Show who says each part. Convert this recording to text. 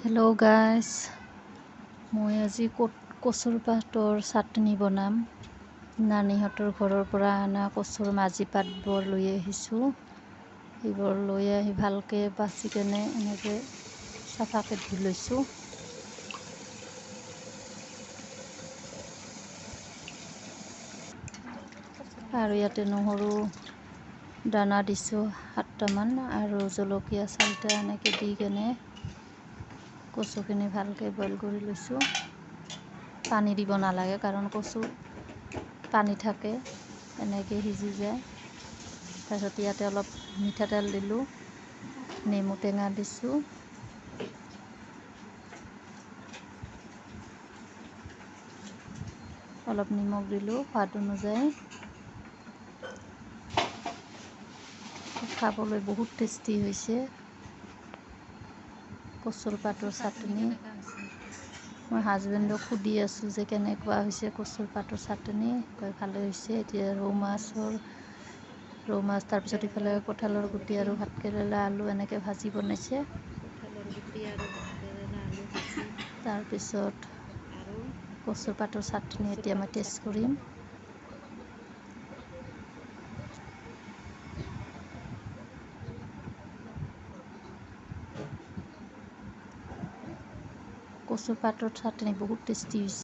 Speaker 1: Hello' guys, মই আজি কচুৰ পাতৰ চাটনি বনাম। নানীহঁতৰ ঘৰৰ পৰা অনা কচুৰ মাজি পাতবোৰ লৈ আহিছোঁ। সেইবোৰ লৈ আহি ভালকৈ বাচি কেনে এনেকৈ চাফাকৈ ধুই লৈছোঁ। আৰু ইয়াতে নহৰু দানা দিছোঁ 7টামান আৰু জলকীয়া 4টা এনেকৈ দি কেনে কচুখিনি ভালকৈ বইল কৰি লৈছোঁ। পানী দিব নালাগে কাৰণ কচু পানী থাকে, এনেকৈ সিজি যায়। তাৰপিছত ইয়াতে অলপ মিঠাতেল দিলোঁ, নেমু টেঙা দিছোঁ, অলপ নিমখ দিলোঁ সোৱাদ অনুযায়ী। খাবলৈ বহুত টেষ্টি হৈছে কচুৰ পাতৰ চাটনি। মই হাজবেণ্ডক সুধি আছোঁ যে কেনেকুৱা হৈছে কচুৰ পাতৰ চাটনি। কয় ভালে হৈছে। এতিয়া ৰৌ মাছ, তাৰপিছত ইফালে কঁঠালৰ গুটি আৰু ভাতকেৰেলা আলু এনেকৈ ভাজি বনাইছে। তাৰপিছত কচুৰ পাতৰ চাটনি এতিয়া মই টেষ্ট কৰিম। কচুৰ পাতৰ চাটনি বহুত টেষ্টি হৈছে।